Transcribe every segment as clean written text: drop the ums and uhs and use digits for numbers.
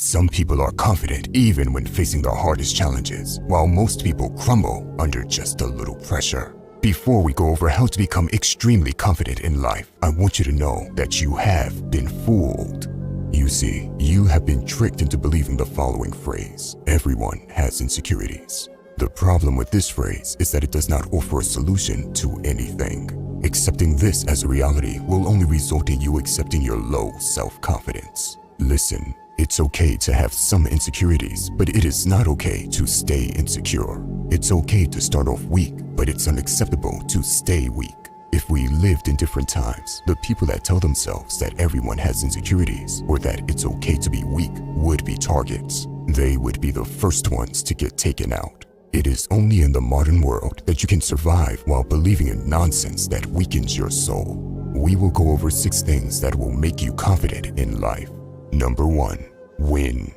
Some people are confident even when facing the hardest challenges, while most people crumble under just a little pressure. Before we go over how to become extremely confident in life, I want you to know that you have been fooled. You see, you have been tricked into believing the following phrase: everyone has insecurities. The problem with this phrase is that it does not offer a solution to anything. Accepting this as a reality will only result in you accepting your low self-confidence. Listen, it's okay to have some insecurities, but it is not okay to stay insecure. It's okay to start off weak, but it's unacceptable to stay weak. If we lived in different times, the people that tell themselves that everyone has insecurities or that it's okay to be weak would be targets. They would be the first ones to get taken out. It is only in the modern world that you can survive while believing in nonsense that weakens your soul. We will go over 6 things that will make you confident in life. Number 1, win.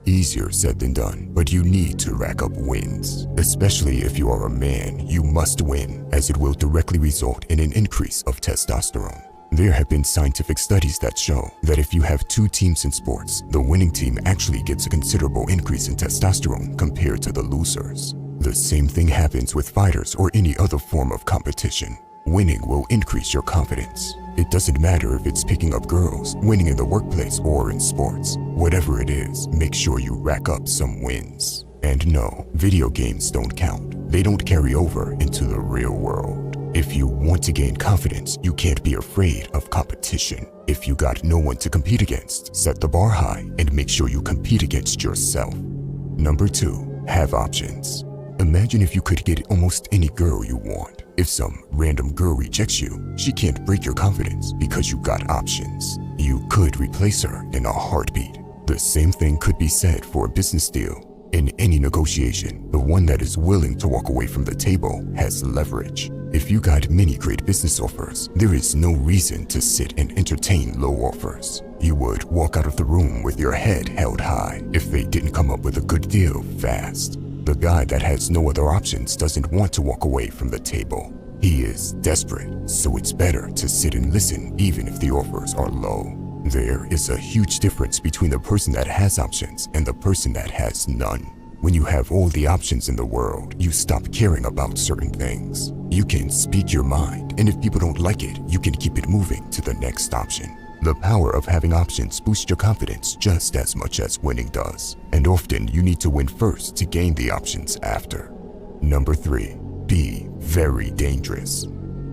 Easier said than done, but you need to rack up wins. Especially if you are a man, you must win, as it will directly result in an increase of testosterone. There have been scientific studies that show that if you have 2 teams in sports, the winning team actually gets a considerable increase in testosterone compared to the losers. The same thing happens with fighters or any other form of competition. Winning will increase your confidence. It doesn't matter if it's picking up girls, winning in the workplace, or in sports. Whatever it is, make sure you rack up some wins. And no, video games don't count. They don't carry over into the real world. If you want to gain confidence, you can't be afraid of competition. If you got no one to compete against, set the bar high and make sure you compete against yourself. Number 2, have options. Imagine if you could get almost any girl you want. If some random girl rejects you, she can't break your confidence because you got options. You could replace her in a heartbeat. The same thing could be said for a business deal. In any negotiation, the one that is willing to walk away from the table has leverage. If you got many great business offers, there is no reason to sit and entertain low offers. You would walk out of the room with your head held high if they didn't come up with a good deal fast. The guy that has no other options doesn't want to walk away from the table. He is desperate, so it's better to sit and listen even if the offers are low. There is a huge difference between the person that has options and the person that has none. When you have all the options in the world, you stop caring about certain things. You can speak your mind, and if people don't like it, you can keep it moving to the next option. The power of having options boosts your confidence just as much as winning does, and often you need to win first to gain the options after. Number 3, be very dangerous.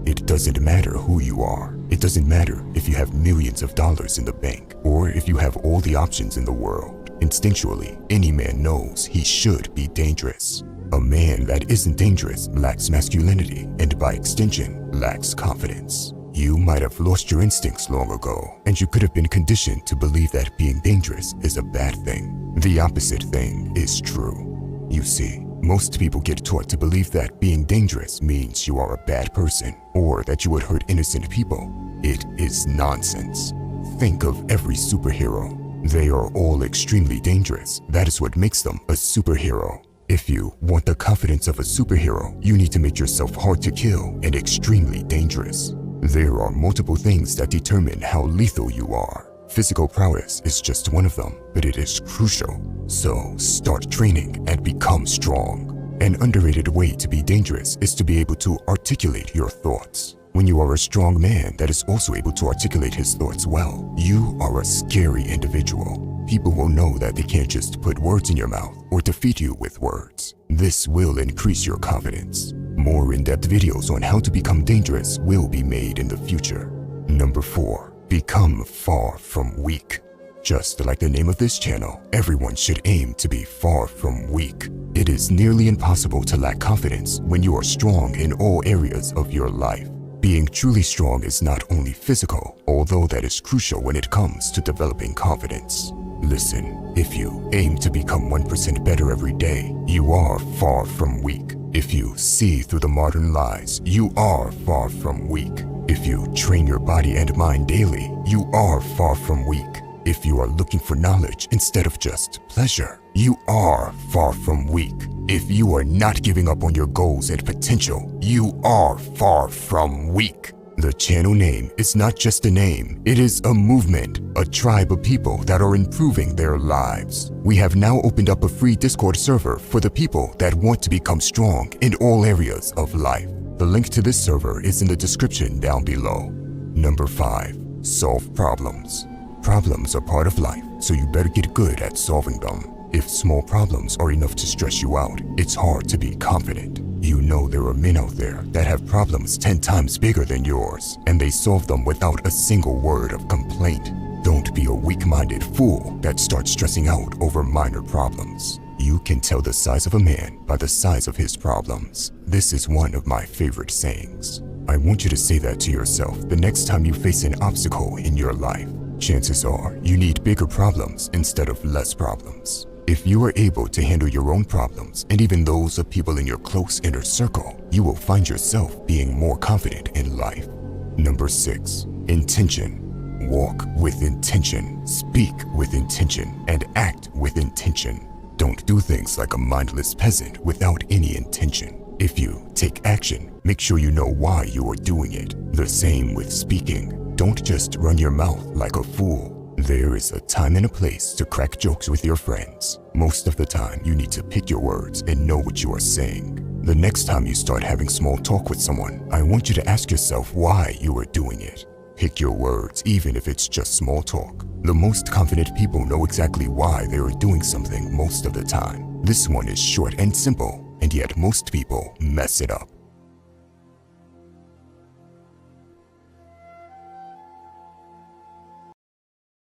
It doesn't matter who you are. It doesn't matter if you have millions of dollars in the bank or if you have all the options in the world. Instinctually, any man knows he should be dangerous. A man that isn't dangerous lacks masculinity and by extension lacks confidence. You might have lost your instincts long ago, and you could have been conditioned to believe that being dangerous is a bad thing. The opposite thing is true. You see, most people get taught to believe that being dangerous means you are a bad person or that you would hurt innocent people. It is nonsense. Think of every superhero. They are all extremely dangerous. That is what makes them a superhero. If you want the confidence of a superhero, you need to make yourself hard to kill and extremely dangerous. There are multiple things that determine how lethal you are. Physical prowess is just one of them, but it is crucial. So start training and become strong. An underrated way to be dangerous is to be able to articulate your thoughts. When you are a strong man that is also able to articulate his thoughts well, you are a scary individual. People will know that they can't just put words in your mouth or defeat you with words. This will increase your confidence. More in-depth videos on how to become dangerous will be made in the future. Number 4, become far from weak. Just like the name of this channel, everyone should aim to be far from weak. It is nearly impossible to lack confidence when you are strong in all areas of your life. Being truly strong is not only physical, although that is crucial when it comes to developing confidence. Listen, if you aim to become 1% better every day, you are far from weak. If you see through the modern lies, you are far from weak. If you train your body and mind daily, you are far from weak. If you are looking for knowledge instead of just pleasure, you are far from weak. If you are not giving up on your goals and potential, you are far from weak. The channel name is not just a name, it is a movement, a tribe of people that are improving their lives. We have now opened up a free Discord server for the people that want to become strong in all areas of life. The link to this server is in the description down below. Number 5. Solve problems. Problems are part of life, so you better get good at solving them. If small problems are enough to stress you out, it's hard to be confident. You know there are men out there that have problems 10 times bigger than yours, and they solve them without a single word of complaint. Don't be a weak-minded fool that starts stressing out over minor problems. You can tell the size of a man by the size of his problems. This is one of my favorite sayings. I want you to say that to yourself the next time you face an obstacle in your life. Chances are you need bigger problems instead of less problems. If you are able to handle your own problems and even those of people in your close inner circle, you will find yourself being more confident in life. Number 6. Intention. Walk with intention, speak with intention, and act with intention. Don't do things like a mindless peasant without any intention. If you take action, make sure you know why you are doing it. The same with speaking. Don't just run your mouth like a fool. There is a time and a place to crack jokes with your friends. Most of the time, you need to pick your words and know what you are saying. The next time you start having small talk with someone, I want you to ask yourself why you are doing it. Pick your words even if it's just small talk. The most confident people know exactly why they are doing something most of the time. This one is short and simple, and yet most people mess it up.